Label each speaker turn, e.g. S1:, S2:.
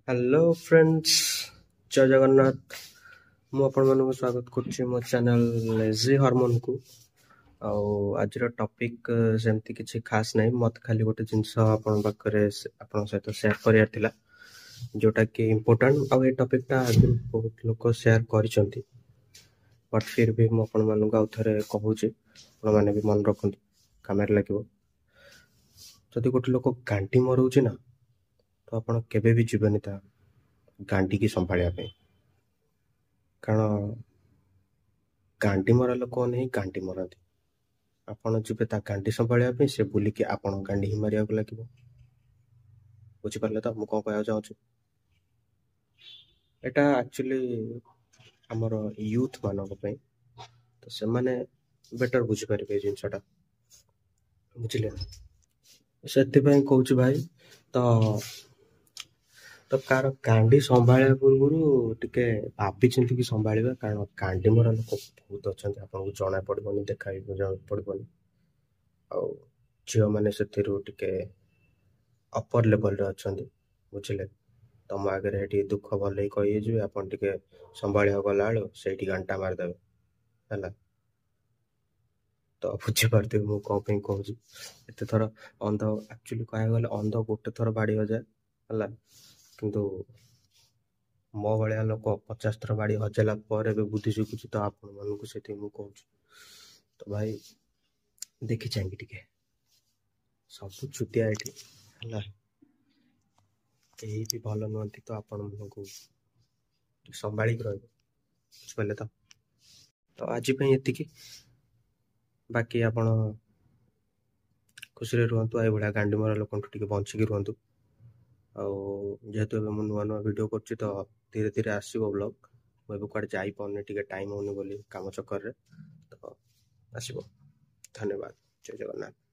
S1: Hello friends, ଜୟ ଜଗନ୍ନାଥ। ମୁଁ ଆପଣମାନଙ୍କୁ ସ୍ୱାଗତ କରୁଛି ମୋ ଚ୍ୟାନେଲ୍ ଲେଜି ହରମୋନ୍କୁ। ଆଉ ଆଜିର ଟପିକ୍ ସେମିତି କିଛି ଖାସ୍ ନାହିଁ, ମୋତେ ଖାଲି ଗୋଟେ ଜିନିଷ ଆପଣଙ୍କ ପାଖରେ ଆପଣଙ୍କ ସହିତ ସେୟାର କରିବାର ଥିଲା, ଯେଉଁଟାକି ଇମ୍ପୋର୍ଟାଣ୍ଟ। ଆଉ ଏ ଟପିକ୍ଟା ଆଗରୁ ବହୁତ ଲୋକ ସେୟାର କରିଛନ୍ତି, ବଟ୍ ଫିର୍ ବି ମୁଁ ଆପଣମାନଙ୍କୁ ଆଉ ଥରେ କହୁଛି, ଆପଣମାନେ ବି ମନେ ରଖନ୍ତୁ, କାମରେ ଲାଗିବ। ଯଦି ଗୋଟେ ଲୋକ ଗାଣ୍ଡି ମରଉଛି ନା, ତ ଆପଣ କେବେ ବି ଯିବେନି ତା ଗାଣ୍ଡିକି ସମ୍ଭାଳିବା ପାଇଁ, କାରଣ ଗାଣ୍ଡି ମରା ଲୋକମାନେ ହିଁ ଗାଣ୍ଡି ମରାନ୍ତି। ଆପଣ ଯିବେ ତା ଗାଣ୍ଡି ସମ୍ଭାଳିବା ପାଇଁ, ସେ ବୁଲିକି ଆପଣଙ୍କ ଗାଣ୍ଡି ହିଁ ମାରିବାକୁ ଲାଗିବ। ବୁଝିପାରିଲେ ତ ମୁଁ କ'ଣ କହିବାକୁ ଚାହୁଁଛି? ଏଇଟା ଆକ୍ଚୁଆଲି ଆମର ୟୁଥ୍ ମାନଙ୍କ ପାଇଁ, ତ ସେମାନେ ବେଟର ବୁଝିପାରିବେ ଏ ଜିନିଷଟା, ବୁଝିଲେ? ସେଥିପାଇଁ କହୁଛି ଭାଇ, ତ କାହାର ଗାଣ୍ଡି ସମ୍ଭାଳିବା ପୂର୍ବରୁ ଟିକେ ଭାବି ଚିନ୍ତିକି ସମ୍ଭାଳିବା, କାରଣ ଗାଣ୍ଡି ମରା ଲୋକ ବହୁତ ଅଛନ୍ତି, ଆପଣଙ୍କୁ ଜଣା ପଡ଼ିବନି, ଦେଖା ଜଣା ପଡ଼ିବନି। ଆଉ ଝିଅମାନେ ସେଥିରୁ ଟିକେ ଅପର ଲେଭେଲରେ ଅଛନ୍ତି, ବୁଝିଲେ? ତମ ଆଗରେ ଏଠି ଦୁଃଖ ଭଲେଇ କହିଯିବେ, ଆପଣ ଟିକେ ସମ୍ଭାଳିବାକୁ ଗଲାବେଳୁ ସେଇଠି ଗାଣ୍ଡିଟା ମାରିଦେବେ, ହେଲା? ତ ବୁଝିପାରୁଥିବେ ମୁଁ କ'ଣ ପାଇଁ କହୁଛି। ଏତେ ଥର ଅନ୍ଧ, ଆକ୍ଚୁଆଲି କହିବାକୁ ଗଲେ ଅନ୍ଧ ଗୋଟେ ଥର ବାଡ଼ି ହଜାଏ, ହେଲା? କିନ୍ତୁ ମୋ ଭଳିଆ ଲୋକ 50 ଥର ବାଡ଼ି ହଜେଇଲା ପରେ ବି ବୁଦ୍ଧି ଶିଖୁଛି, ତ ଆପଣମାନଙ୍କୁ ସେଥିପାଇଁ ମୁଁ କହୁଛି। ତ ଭାଇ ଦେଖି ଚାହିଁକି ଟିକେ, ସବୁ ଛୁଟିଆ ଏଠି, ହେଲା? କେହି ବି ଭଲ ନୁହନ୍ତି, ତ ଆପଣମାନଙ୍କୁ ଟିକେ ସମ୍ଭାଳିକି ରହିବେ, ବୁଝିପାରିଲେ ତ? ତ ଆଜି ପାଇଁ ଏତିକି। ବାକି ଆପଣ ଖୁସିରେ ରୁହନ୍ତୁ, ଏଇଭଳିଆ ଗାଣ୍ଡି ମରା ଲୋକଙ୍କଠୁ ଟିକେ ବଞ୍ଚିକି ରୁହନ୍ତୁ। ଆଉ ଯେହେତୁ ଏବେ ମୁଁ ନୂଆ ନୂଆ ଭିଡ଼ିଓ କରୁଛି, ତ ଧୀରେ ଧୀରେ ଆସିବ ବ୍ଲଗ୍। ମୁଁ ଏବେ କୁଆଡ଼େ ଯାଇପାରୁନି, ଟିକେ ଟାଇମ୍ ହେଉନି ବୋଲି କାମ ଚକ୍କରରେ, ତ ଆସିବ। ଧନ୍ୟବାଦ। ଜୟ ଜଗନ୍ନାଥ।